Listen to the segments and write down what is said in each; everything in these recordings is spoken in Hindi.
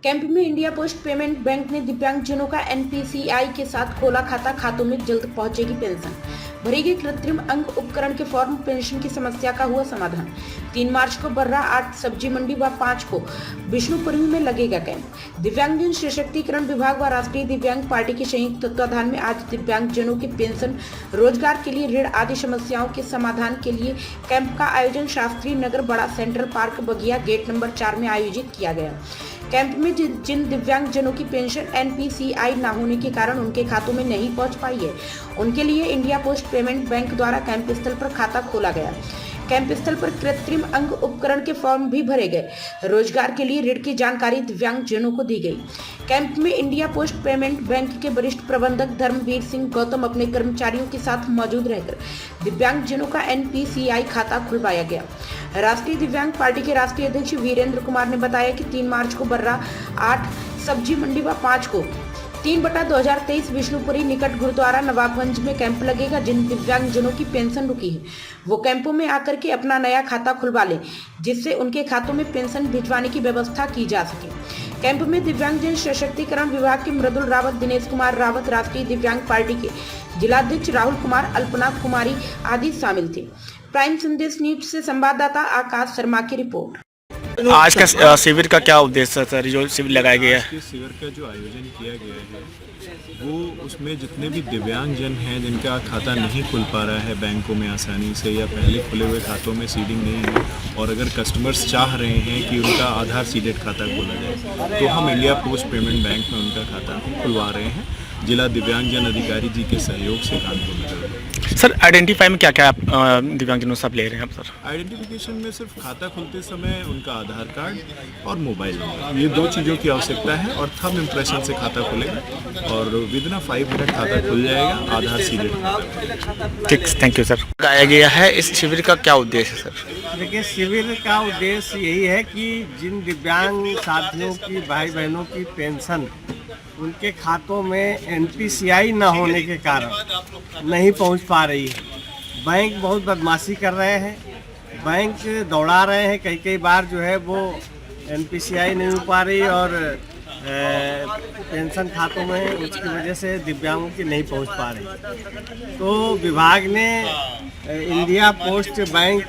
कैंप में इंडिया पोस्ट पेमेंट बैंक ने दिव्यांगजनों का एनपीसीआई के साथ खोला खाता। खातों में जल्द पहुंचेगी पेंशन। भरेगी कृत्रिम अंग उपकरण के फॉर्म। पेंशन की समस्या का हुआ समाधान। 3 मार्च को बर्रा 8 सब्जी मंडी व 5 को विष्णुपुरी में लगेगा कैंप। दिव्यांगजन सशक्तिकरण विभाग व राष्ट्रीय दिव्यांग पार्टी के संयुक्त तत्वाधान में आज दिव्यांगजनों की पेंशन, रोजगार के लिए ऋण आदि समस्याओं के समाधान के लिए कैंप का आयोजन शास्त्री नगर बड़ा सेंट्रल पार्क बगिया गेट नंबर 4 में आयोजित किया गया। कैंप में जिन दिव्यांगजनों की पेंशन एनपीसीआई न होने के कारण उनके खातों में नहीं पहुंच पाई है, उनके लिए इंडिया पोस्ट पेमेंट बैंक द्वारा कैंप स्थल पर खाता खोला गया। कैंप स्थल पर कृत्रिम अंग उपकरण के फॉर्म भी भरे गए। रोजगार के लिए ऋण की जानकारी दिव्यांगजनों को दी गई। कैंप में इंडिया पोस्ट पेमेंट बैंक के वरिष्ठ प्रबंधक धर्मवीर सिंह गौतम अपने कर्मचारियों के साथ मौजूद रहकर दिव्यांगजनों का एनपीसीआई खाता खुलवाया गया। राष्ट्रीय दिव्यांग पार्टी के राष्ट्रीय अध्यक्ष वीरेंद्र कुमार ने बताया कि 3 मार्च को बर्रा 8 सब्जी मंडी व 5 को 3/2023 विष्णुपुरी निकट गुरुद्वारा नवाबगंज में कैंप लगेगा। जिन दिव्यांगजनों की पेंशन रुकी है वो कैंपों में आकर के अपना नया खाता खुलवा लें, जिससे उनके खातों में पेंशन भिजवाने की व्यवस्था की जा सके। कैंप में दिव्यांगजन सशक्तिकरण विभाग के मृदुल रावत, दिनेश कुमार रावत, राष्ट्रीय दिव्यांग पार्टी के जिलाध्यक्ष राहुल कुमार, अल्पना कुमारी आदि शामिल थे। प्राइम संदेश न्यूज से संवाददाता आकाश शर्मा की रिपोर्ट। आज का शिविर का क्या उद्देश्य है सर, जो शिविर लगाया गया है? शिविर का जो आयोजन किया गया है वो उसमें जितने भी दिव्यांगजन हैं जिनका खाता नहीं खुल पा रहा है बैंकों में आसानी से, या पहले खुले हुए खातों में सीडिंग नहीं है, और अगर कस्टमर्स चाह रहे हैं कि उनका आधार सीडेड खाता खोला जाए, तो हम इंडिया पोस्ट पेमेंट बैंक में उनका खाता खुलवा रहे हैं। जिला दिव्यांगजन अधिकारी जी के सहयोग से काम को कर रहे हैं। सर आइडेंटिफाई में क्या क्या आप दिव्यांगजनों सब ले रहे हैं सर? आइडेंटिफिकेशन में सिर्फ खाता खुलते समय उनका आधार कार्ड और मोबाइल नंबर, ये 2 चीज़ों की आवश्यकता है, और थंब इम्प्रेशन से खाता खुलेगा और विदिन 5 मिनट खाता खुल जाएगा आधार सीडेड। ठीक, थैंक यू सर। लगाया गया है, इस शिविर का क्या उद्देश्य है सर? देखिए, शिविर का उद्देश्य यही है कि जिन दिव्यांग साथियों की, भाई बहनों की पेंशन उनके खातों में एनपीसीआई न होने के कारण नहीं पहुंच पा रही है। बैंक बहुत बदमाशी कर रहे हैं, बैंक दौड़ा रहे हैं, कई बार जो है वो एनपीसीआई नहीं हो पा रही और पेंशन खातों में उसकी वजह से दिव्यांगों की नहीं पहुंच पा रही। तो विभाग ने इंडिया पोस्ट बैंक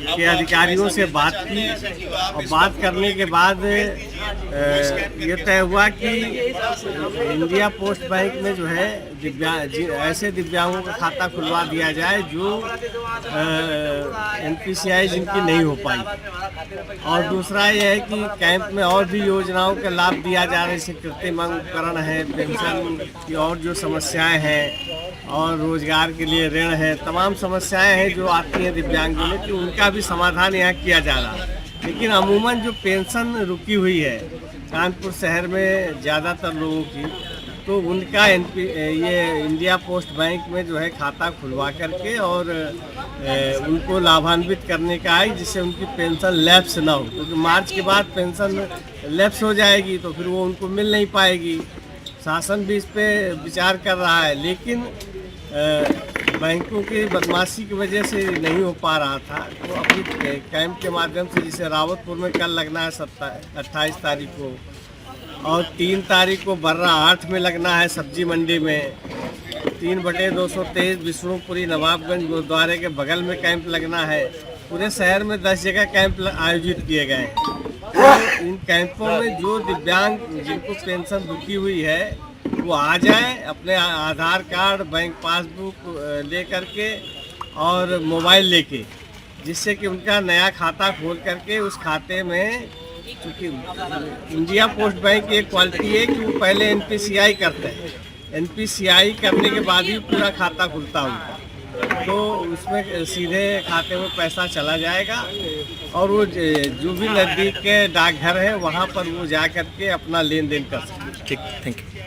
के अधिकारियों से बात की, और बात करने के बाद ये तय हुआ कि इंडिया पोस्ट बैंक में जो है ऐसे दिव्यांगों का खाता खुलवा दिया जाए जो एनपीसीआई जिनकी नहीं हो पाई। और दूसरा ये है कि कैंप में और भी योजनाओं का लाभ दिया जा रहा है, जैसे कृत्रिम अंग उपकरण है, पेंशन की और जो समस्याएं हैं, और रोजगार के लिए ऋण है, तमाम समस्याएं हैं जो आती हैं दिव्यांगजनों की, उनका भी समाधान यहाँ किया जा रहा है। लेकिन अमूमन जो पेंशन रुकी हुई है कानपुर शहर में ज़्यादातर लोगों की, तो उनका ये इंडिया पोस्ट बैंक में जो है खाता खुलवा करके और उनको लाभान्वित करने का है, जिससे उनकी पेंशन लैप्स ना हो, क्योंकि मार्च के बाद पेंशन लैप्स हो जाएगी तो फिर वो उनको मिल नहीं पाएगी। शासन भी इस पर विचार कर रहा है, लेकिन बैंकों की बदमाशी की वजह से नहीं हो पा रहा था। तो अभी कैंप के माध्यम से, जिसे रावतपुर में कल लगना है 28 तारीख को, और 3 तारीख को बर्रा 8 में लगना है सब्जी मंडी में, 3/223 विष्णुपुरी नवाबगंज गुरुद्वारे के बगल में कैंप लगना है। पूरे शहर में 10 जगह कैंप आयोजित किए गए हैं। तो इन कैंपों में जो दिव्यांग जिनको पेंशन रुकी हुई है वो आ जाएं, अपने आधार कार्ड, बैंक पासबुक ले करके और मोबाइल लेके, जिससे कि उनका नया खाता खोल करके उस खाते में, क्योंकि इंडिया पोस्ट बैंक की एक क्वालिटी है कि वो पहले एनपीसीआई करते हैं, एनपीसीआई करने के बाद ही पूरा खाता खुलता उनका, तो उसमें सीधे खाते में पैसा चला जाएगा और वो जो भी नज़दीक के डाकघर है वहाँ पर वो जा करके अपना लेन देन कर सकते हैं। ठीक, थैंक यू।